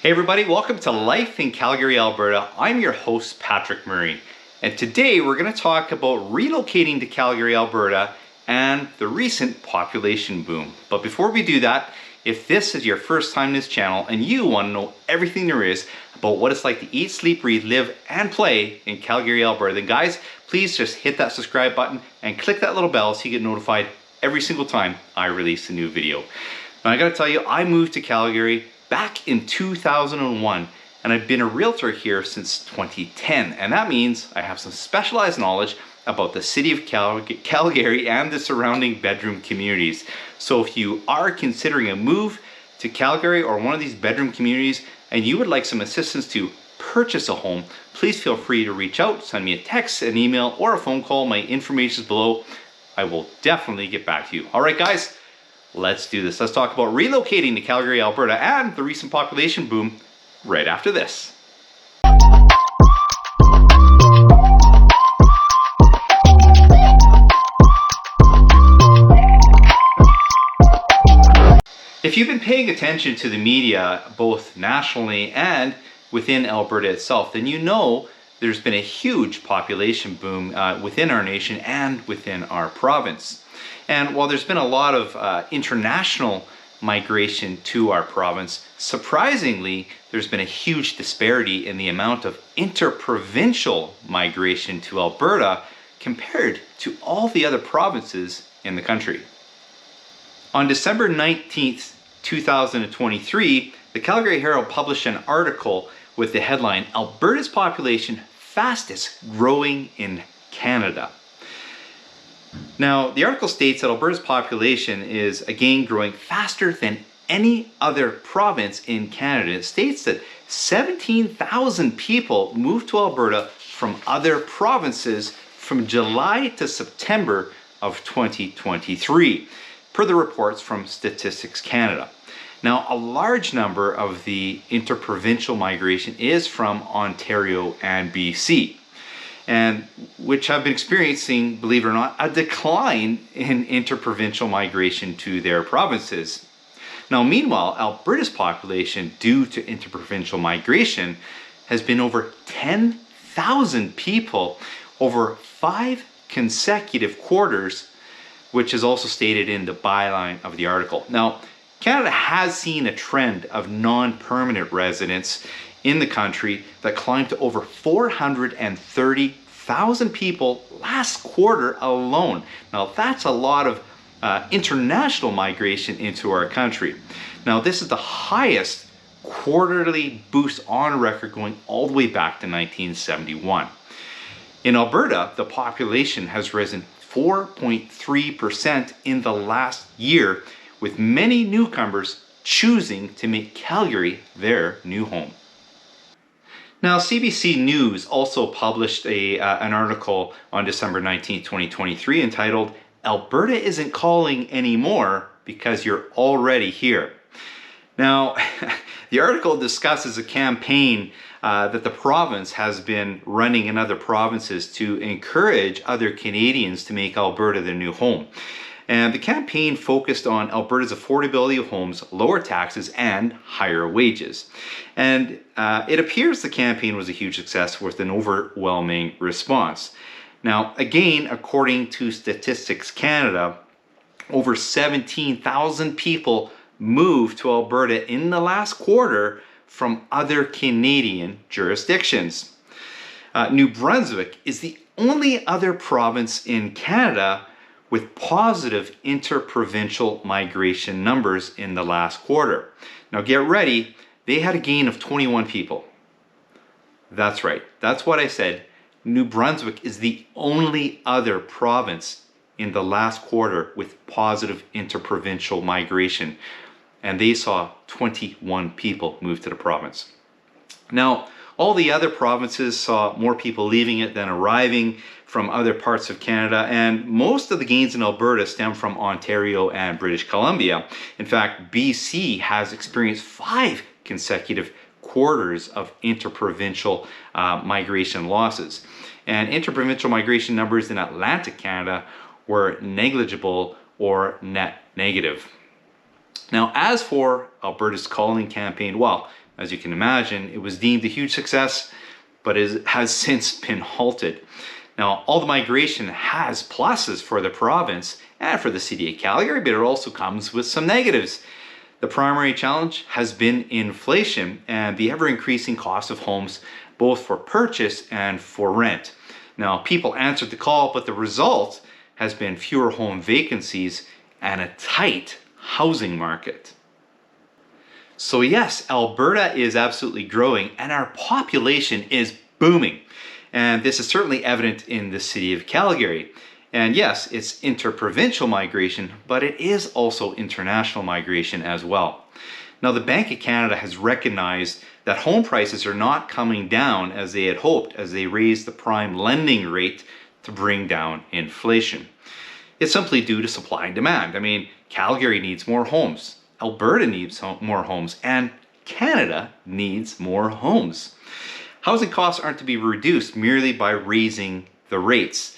Hey everybody, welcome to Life in Calgary, Alberta. I'm your host, Patrick Murray. And today we're going to talk about relocating to Calgary, Alberta and the recent population boom. But before we do that, if this is your first time in this channel and you want to know everything there is about what it's like to eat, sleep, breathe, live, and play in Calgary, Alberta, then guys, please just hit that subscribe button and click that little bell so you get notified every single time I release a new video. Now I gotta tell you, I moved to Calgary back in 2001 and I've been a realtor here since 2010, and that means I have some specialized knowledge about the city of Calgary and the surrounding bedroom communities. So if you are considering a move to Calgary or one of these bedroom communities and you would like some assistance to purchase a home, please feel free to reach out, send me a text, an email, or a phone call. My information is below. I will definitely get back to you. All right, guys. Let's do this. Let's talk about relocating to Calgary, Alberta and the recent population boom right after this. If you've been paying attention to the media, both nationally and within Alberta itself, then you know there's been a huge population boom within our nation and within our province. And while there's been a lot of international migration to our province, surprisingly, there's been a huge disparity in the amount of interprovincial migration to Alberta compared to all the other provinces in the country. On December 19th, 2023, the Calgary Herald published an article with the headline, "Alberta's Population Fastest Growing in Canada." Now, the article states that Alberta's population is again growing faster than any other province in Canada. It states that 17,000 people moved to Alberta from other provinces from July to September of 2023, per the reports from Statistics Canada. Now, a large number of the interprovincial migration is from Ontario and BC, and which have been experiencing, believe it or not, a decline in interprovincial migration to their provinces. Now, meanwhile, Alberta's population, due to interprovincial migration, has been over 10,000 people over 5 consecutive quarters, which is also stated in the byline of the article. Now, Canada has seen a trend of non-permanent residents in the country that climbed to over 430,000 people last quarter alone. Now that's a lot of international migration into our country. Now this is the highest quarterly boost on record going all the way back to 1971. In Alberta, the population has risen 4.3% in the last year, with many newcomers choosing to make Calgary their new home. Now, CBC News also published an article on December 19, 2023 entitled, "Alberta Isn't Calling Anymore Because You're Already Here." Now, the article discusses a campaign that the province has been running in other provinces to encourage other Canadians to make Alberta their new home. And the campaign focused on Alberta's affordability of homes, lower taxes, and higher wages. And it appears the campaign was a huge success with an overwhelming response. Now, again, according to Statistics Canada, over 17,000 people moved to Alberta in the last quarter from other Canadian jurisdictions. New Brunswick is the only other province in Canada with positive interprovincial migration numbers in the last quarter. Now get ready, they had a gain of 21 people. That's right, that's what I said. New Brunswick is the only other province in the last quarter with positive interprovincial migration, and they saw 21 people move to the province. Now, all the other provinces saw more people leaving it than arriving from other parts of Canada, and most of the gains in Alberta stem from Ontario and British Columbia. In fact, BC has experienced 5 consecutive quarters of interprovincial migration losses. And interprovincial migration numbers in Atlantic Canada were negligible or net negative. Now, as for Alberta's calling campaign, well, As you can imagine, it was deemed a huge success, but has since been halted. Now, all the migration has pluses for the province and for the city of Calgary, but it also comes with some negatives. The primary challenge has been inflation and the ever-increasing cost of homes, both for purchase and for rent. Now, people answered the call, but the result has been fewer home vacancies and a tight housing market. So yes, Alberta is absolutely growing and our population is booming. And this is certainly evident in the city of Calgary. And yes, it's interprovincial migration, but it is also international migration as well. Now, the Bank of Canada has recognized that home prices are not coming down as they had hoped as they raised the prime lending rate to bring down inflation. It's simply due to supply and demand. I mean, Calgary needs more homes, Alberta needs more homes, and Canada needs more homes. Housing costs aren't to be reduced merely by raising the rates.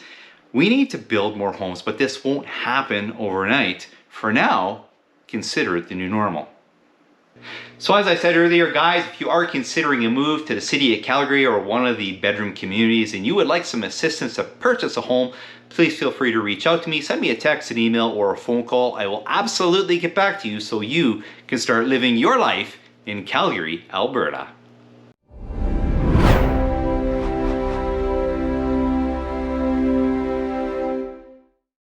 We need to build more homes, but this won't happen overnight. For now, consider it the new normal. So as I said earlier, guys, if you are considering a move to the city of Calgary or one of the bedroom communities and you would like some assistance to purchase a home, please feel free to reach out to me. Send me a text, an email, or a phone call. I will absolutely get back to you so you can start living your life in Calgary, Alberta.